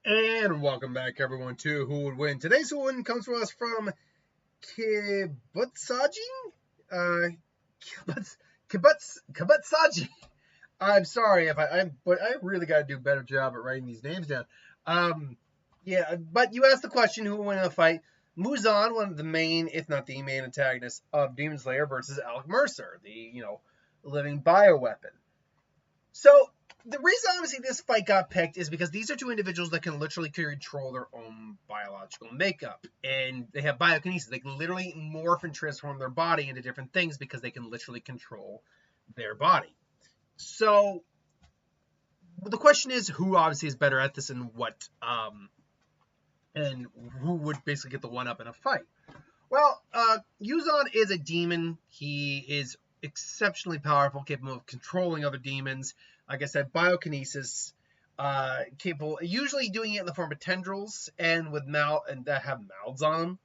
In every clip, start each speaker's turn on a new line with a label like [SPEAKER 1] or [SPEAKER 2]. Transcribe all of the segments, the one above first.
[SPEAKER 1] And welcome back, everyone, to Who Would Win. Today's Who Would Win comes to us from Kibutsaji? Uh, Kibutsaji. I'm sorry if but I really got to do a better job at writing these names down. Um, yeah, but you asked the question who would win in a fight. Muzan, one of the main, if not the main antagonist of Demon Slayer versus Alec Mercer, the, living bioweapon. So the reason obviously this fight got picked is because these are two individuals that can literally control their own biological makeup, and they have biokinesis. They can literally morph and transform their body into different things because they can literally control their body. So the question is, who obviously is better at this, and and who would basically get the one up in a fight? Well, Yuzan is a demon. He is exceptionally powerful, capable of controlling other demons. Like I said, biokinesis, capable, usually doing it in the form of tendrils and that have mouths on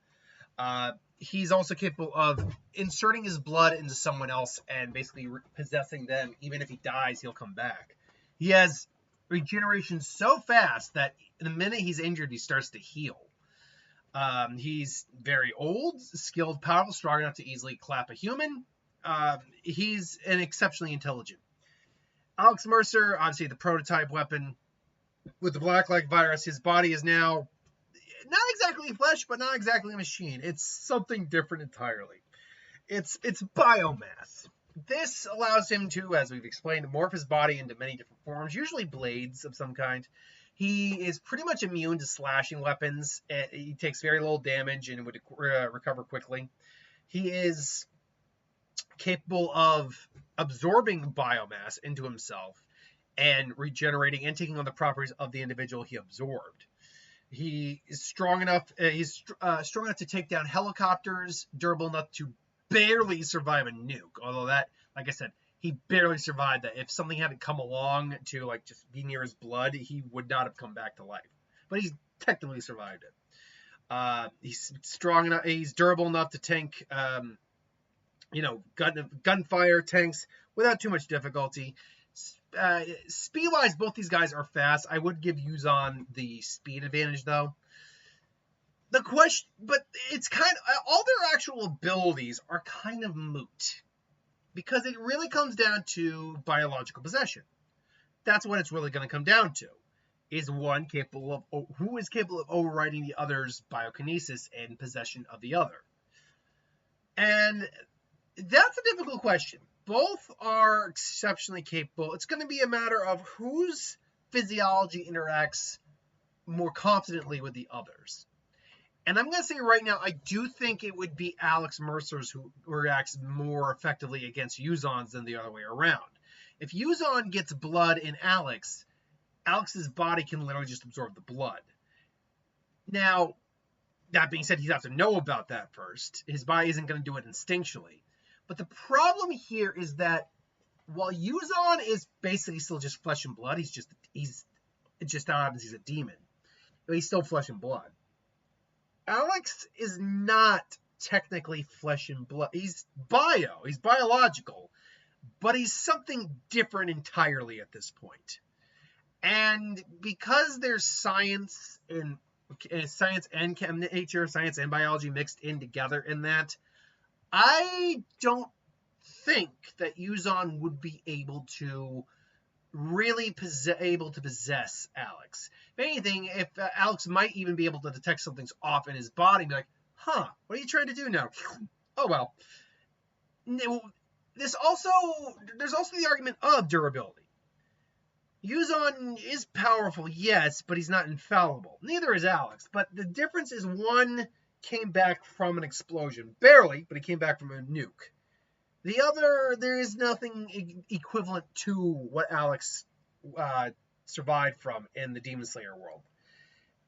[SPEAKER 1] them. He's also capable of inserting his blood into someone else and basically possessing them. Even if he dies, he'll come back. He has regeneration so fast that the minute he's injured, he starts to heal. He's very old, skilled, powerful, strong enough to easily clap a human. He's an exceptionally intelligent. Alex Mercer, obviously the prototype weapon with the Black-like virus. His body is now not exactly flesh, but not exactly a machine. It's something different entirely. It's biomass. This allows him to, as we've explained, morph his body into many different forms, usually blades of some kind. He is pretty much immune to slashing weapons. He takes very little damage and would recover quickly. He is capable of absorbing biomass into himself and regenerating and taking on the properties of the individual he absorbed. He is strong enough. He's strong enough to take down helicopters, durable enough to barely survive a nuke. Although that, like I said, he barely survived that. If something hadn't come along to just be near his blood, he would not have come back to life. But he's technically survived it. He's strong enough. He's durable enough to tank, gunfire tanks without too much difficulty. Speed-wise, both these guys are fast. I would give Yuzan the speed advantage, though. The question, but it's kind of all their actual abilities are kind of moot because it really comes down to biological possession. That's what it's really going to come down to. Is one who is capable of overriding the other's biokinesis and possession of the other? And that's a difficult question. Both are exceptionally capable. It's going to be a matter of whose physiology interacts more confidently with the others. And I'm going to say right now, I do think it would be Alex Mercer's who reacts more effectively against Yuzan's than the other way around. If Yuzan gets blood in Alex's body can literally just absorb the blood. Now, that being said, he'd have to know about that first. His body isn't going to do it instinctually. But the problem here is that while Yuzan is basically still just flesh and blood, it just now happens he's a demon. But he's still flesh and blood. Alex is not technically flesh and blood. He's biological, but he's something different entirely at this point. And because there's science and nature, science and biology mixed in together in that, I don't think that Yuzan would be able to really possess Alex. If anything, if Alex might even be able to detect something's off in his body and be like, what are you trying to do now? Oh, well. There's also the argument of durability. Yuzan is powerful, yes, but he's not infallible. Neither is Alex. But the difference is one came back from an explosion. Barely, but he came back from a nuke. The other, there is nothing equivalent to what Alex survived from in the Demon Slayer world.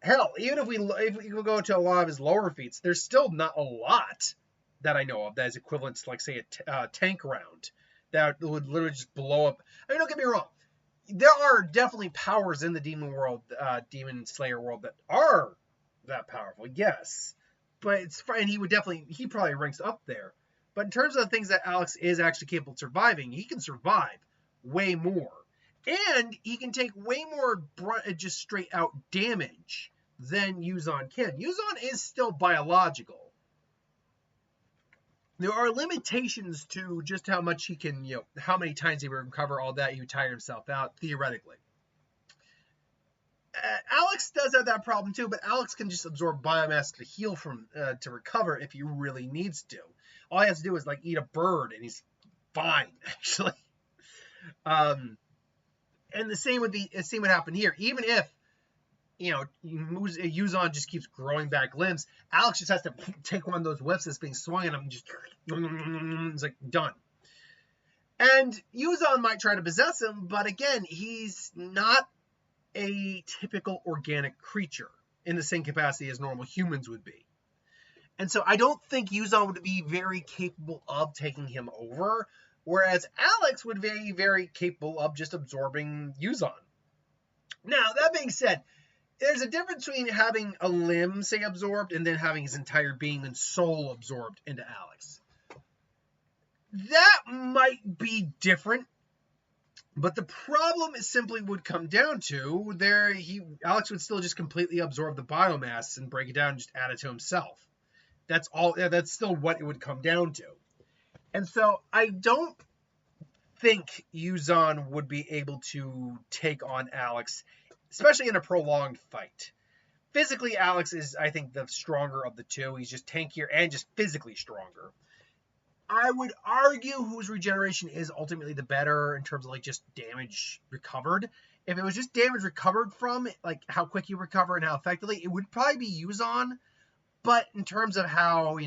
[SPEAKER 1] Hell, even if we go to a lot of his lower feats, there's still not a lot that I know of that is equivalent to, like, say, a tank round that would literally just blow up. I mean, don't get me wrong. There are definitely powers in the Demon Slayer world that are that powerful, yes. But he probably ranks up there. But in terms of the things that Alex is actually capable of surviving, he can survive way more. And he can take way more just straight out damage than Muzan can. Muzan is still biological. There are limitations to just how much he can, how many times he will recover, all that. He would tire himself out, theoretically. Alex does have that problem too, but Alex can just absorb biomass to heal to recover if he really needs to. All he has to do is like eat a bird and he's fine, actually. And the same would happen here. Even if Muzan just keeps growing back limbs, Alex just has to take one of those whips that's being swung at him and just it's like done. And Muzan might try to possess him, but again, he's not a typical organic creature in the same capacity as normal humans would be. And so I don't think Muzan would be very capable of taking him over, whereas Alex would be very capable of just absorbing Muzan. Now, that being said, there's a difference between having a limb, say, absorbed, and then having his entire being and soul absorbed into Alex. That might be different, but the problem simply would come down to Alex would still just completely absorb the biomass and break it down and just add it to himself. That's all. That's still what it would come down to. And so I don't think Muzan would be able to take on Alex, especially in a prolonged fight. Physically, Alex is, I think, the stronger of the two. He's just tankier and just physically stronger. I would argue whose regeneration is ultimately the better in terms of like just damage recovered. If it was just damage recovered from, like how quick you recover and how effectively, it would probably be Muzan. But in terms of how,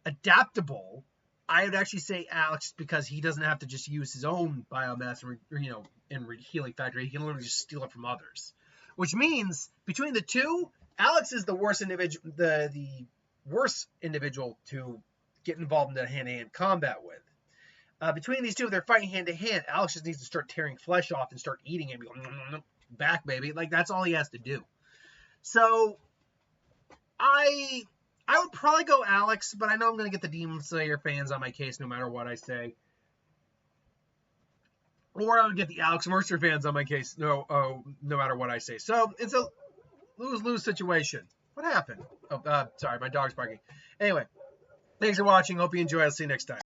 [SPEAKER 1] adaptable, I would actually say Alex, because he doesn't have to just use his own biomass and healing factor. He can literally just steal it from others. Which means between the two, Alex is the worst individual, the worst individual to get involved in the hand-to-hand combat with. Between these two, if they're fighting hand-to-hand, Alex just needs to start tearing flesh off and start eating it. Back, baby. Like, that's all he has to do. So, I would probably go Alex, but I know I'm going to get the Demon Slayer fans on my case no matter what I say. Or I would get the Alex Mercer fans on my case no matter what I say. So, it's a lose-lose situation. What happened? Oh, sorry, my dog's barking. Anyway. Thanks for watching. Hope you enjoy. I'll see you next time.